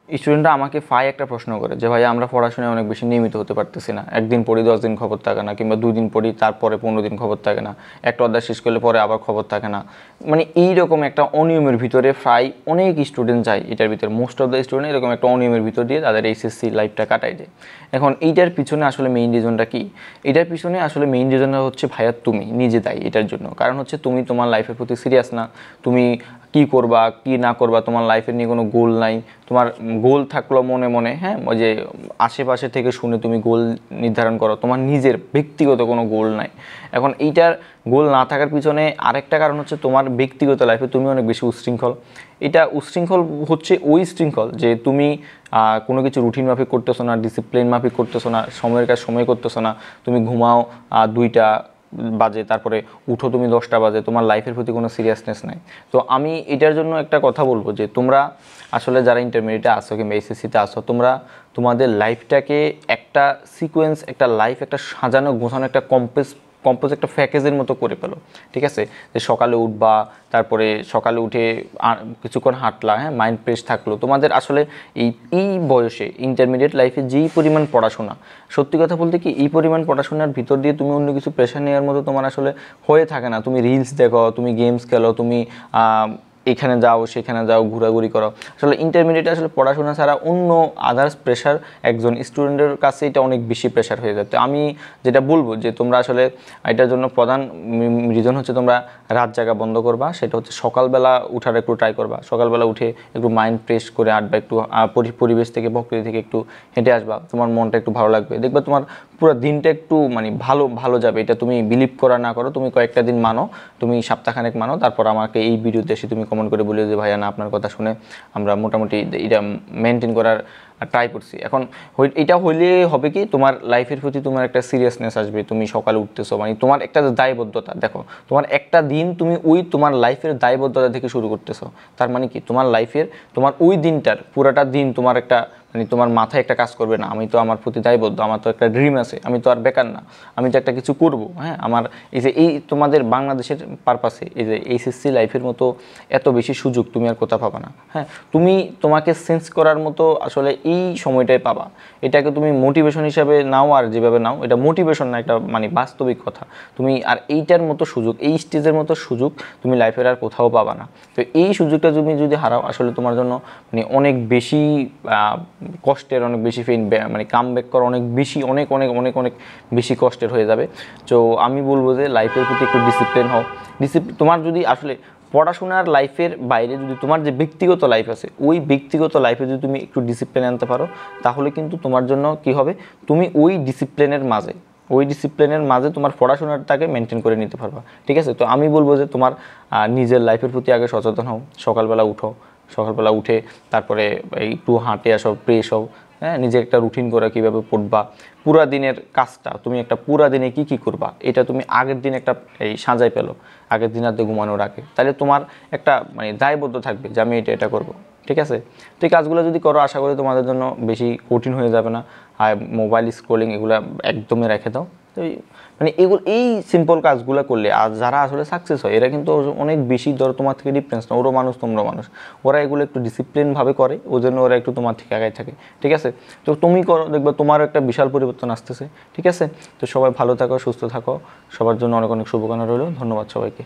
স্টুডেন্টরা আমাকে একটা প্রশ্ন করে যে ভাই আমরা পড়াশোনায় অনেক বেশি নিয়মিত হতে পারতেছি না, একদিন পড়ি 10 দিন খবর থাকে না, কিংবা 2 দিন পড়ি তারপরে 15 দিন খবর থাকে না, একটা অধ্যায় শেষ করলে পরে আবার খবর থাকে না। মানে এইরকম একটা অনিয়মের ভিতরে প্রায় অনেক স্টুডেন্ট যায়, এটার ভিতরে মোস্ট অফ দ্য স্টুডেন্ট এরকম একটা অনিয়মের ভিতর দিয়ে তাদের এইচএসসি লাইফটা কাটাই দেয়। এখন এইটার পিছনে আসলে মেইন রিজনটা কি? এটার পিছনে আসলে মেইন রিজনটা হচ্ছে ভাইয়া তুমি নিজে দায়ী এটার জন্য। কারণ হচ্ছে তুমি তোমার লাইফের প্রতি সিরিয়াস না, তুমি কি করবা কি না করবা তোমার লাইফের নিয়ে কোনো গোল নাই। তোমার গোল থাকলো মনে মনে, হ্যাঁ, ওই যে আশেপাশে থেকে শুনে তুমি গোল নির্ধারণ করো, তোমার নিজের ব্যক্তিগত কোনো গোল নাই। এখন এইটার গোল না থাকার পিছনে আরেকটা কারণ হচ্ছে তোমার ব্যক্তিগত লাইফে তুমি অনেক বেশি উচ্ছৃঙ্খল। এটা উচ্ছৃঙ্খল হচ্ছে ওই শৃঙ্খল যে তুমি কোনো কিছু রুটিন মাফিক করতেছো না, ডিসিপ্লিন মাফিক করতেছো না, সময়ের কাজ সময় করতেছো না, তুমি ঘুমাও 2টা বাজে, তারপরে উঠো তুমি 10টা বাজে, তোমার লাইফের প্রতি কোনো সিরিয়াসনেস নাই। তো আমি এটার জন্য একটা কথা বলবো যে তোমরা আসলে যারা ইন্টারমিডিয়েটে আসো কিংবা এসএসসিতে আসো, তোমরা তোমাদের লাইফটাকে একটা সিকোয়েন্স, একটা লাইফ, একটা সাজানো গোছানো একটা কম্পোজ একটা প্যাকেজের মতো করে ফেলো, ঠিক আছে? যে সকালে উঠবা, তারপরে সকালে উঠে কিছুক্ষণ হাঁটলা, হ্যাঁ, মাইন্ড ফ্রেশ থাকলো। তোমাদের আসলে এই বয়সে ইন্টারমিডিয়েট লাইফে যেই পরিমাণ পড়াশোনা, সত্যি কথা বলতে কি এই পরিমাণ পড়াশোনার ভিতর দিয়ে তুমি অন্য কিছু প্রেশার নেওয়ার মতো তোমার আসলে হয়ে থাকে না। তুমি রিলস দেখো, তুমি গেমস খেলো, তুমি এখানে যাও সেখানে যাও, ঘোরাঘুরি করো। আসলে ইন্টারমিডিয়েটে আসলে পড়াশোনা ছাড়া অন্য আদার্স প্রেশার একজন স্টুডেন্টের কাছে এটা অনেক বেশি প্রেশার হয়ে যায়। তো আমি যেটা বলবো যে তোমরা আসলে এটার জন্য প্রধান রিজন হচ্ছে তোমরা রাত জাগা বন্ধ করবা। সেটা হচ্ছে সকালবেলা উঠার একটু ট্রাই করবা, সকালবেলা উঠে একটু মাইন্ড ফ্রেশ করে হাঁটবা, একটু পরিবেশ থেকে প্রকৃতি থেকে একটু হেঁটে আসবা, তোমার মনটা একটু ভালো লাগবে, দেখবা তোমার পুরো দিনটা একটু মানে ভালো যাবে। এটা তুমি বিলিভ করা না করো, তুমি কয়েকটা দিন মানো, তুমি সপ্তাহখানেক মানো, তারপর আমাকে এই ভিডিওতে এসে তুমি কমেন্ট করে বলে যে ভাইয়া না আপনার কথা শুনে আমরা মোটামুটি এটা মেনটেন করার ট্রাই করছি। এখন এটা হইলে হবে কি, তোমার লাইফের প্রতি তোমার একটা সিরিয়াসনেস আসবে। তুমি সকালে উঠতেছো মানে তোমার একটা দায়বদ্ধতা, দেখো তোমার একটা দিন তুমি তোমার লাইফের দায়বদ্ধতা থেকে শুরু করতেছো। তার মানে কি তোমার লাইফের তোমার ওই দিনটার পুরাটা দিন তোমার একটা মানে তোমার মাথায় একটা কাজ করবে না, আমি তো আমার প্রতি দায়বদ্ধ, আমার তো একটা ড্রিম আছে, আমি তো আর বেকার না, আমি তো একটা কিছু করব। হ্যাঁ, আমার এই তোমাদের বাংলাদেশের পারপাসে এই যে এইচএসসি লাইফের মতো এত বেশি সুযোগ তুমি আর কোথাও পাবা না। হ্যাঁ, তোমাকে সেন্স করার মতো আসলে এই সময়টাই পাবা। এটাকে তুমি মোটিভেশন হিসাবে নাও আর যেভাবে নাও, এটা মোটিভেশন না, একটা মানে বাস্তবিক কথা। তুমি আর এইটার মতো সুযোগ, এই স্টেজের মতো সুযোগ তুমি লাইফের আর কোথাও পাবা না। তো এই সুযোগটা তুমি যদি হারাও আসলে তোমার জন্য মানে অনেক বেশি কষ্টের, অনেক বেশি মানে কাম ব্যাক করা অনেক বেশি অনেক বেশি কষ্টের হয়ে যাবে। তো আমি বলবো যে লাইফের প্রতি একটু ডিসিপ্লিন হও। তোমার যদি আসলে পড়াশোনার লাইফের বাইরে যদি তোমার যে ব্যক্তিগত লাইফ আছে, ওই ব্যক্তিগত লাইফে যদি তুমি একটু ডিসিপ্লিন আনতে পারো, তাহলে কিন্তু তোমার জন্য কি হবে, তুমি ওই ডিসিপ্লিনের মাঝে তোমার পড়াশোনাটাকে মেনটেন করে নিতে পারবা, ঠিক আছে? তো আমি বলবো যে তোমার নিজের লাইফের প্রতি আগে সচেতন হও। সকালবেলা উঠে তারপরে একটু হাঁটে আসো, ফ্রেশ হও, হ্যাঁ, নিজে একটা রুটিন করে কীভাবে পড়বা, পুরা দিনের কাজটা তুমি একটা পুরা দিনে কী করবা এটা তুমি আগের দিন একটা সাজাই পেলো, আগের দিন রাতে ঘুমানোর আগে, তাহলে তোমার একটা মানে দায়বদ্ধ থাকবে যে আমি এটা করবো, ঠিক আছে? তো এই কাজগুলো যদি করো আশা করি তোমাদের জন্য বেশি কঠিন হয়ে যাবে না। আর মোবাইল স্ক্রলিং এগুলো একদমই রেখে দাও। তো মানে এই সিম্পল কাজগুলো করলে আর যারা আসলে সাকসেস হয় এরা কিন্তু অনেক বেশি তোমার থেকে ডিফারেন্স না, ওরও মানুষ তোমরা মানুষ, ওরা এগুলো একটু ডিসিপ্লিনভাবে করে, ওই জন্য ওরা একটু তোমার থেকে আগায় থাকে, ঠিক আছে? তো তুমি করো, দেখবে তোমারও একটা বিশাল পরিবর্তন আসতেছে, ঠিক আছে? তো সবাই ভালো থাকো, সুস্থ থাকো, সবার জন্য অনেক শুভকামনা রইল। ধন্যবাদ সবাইকে।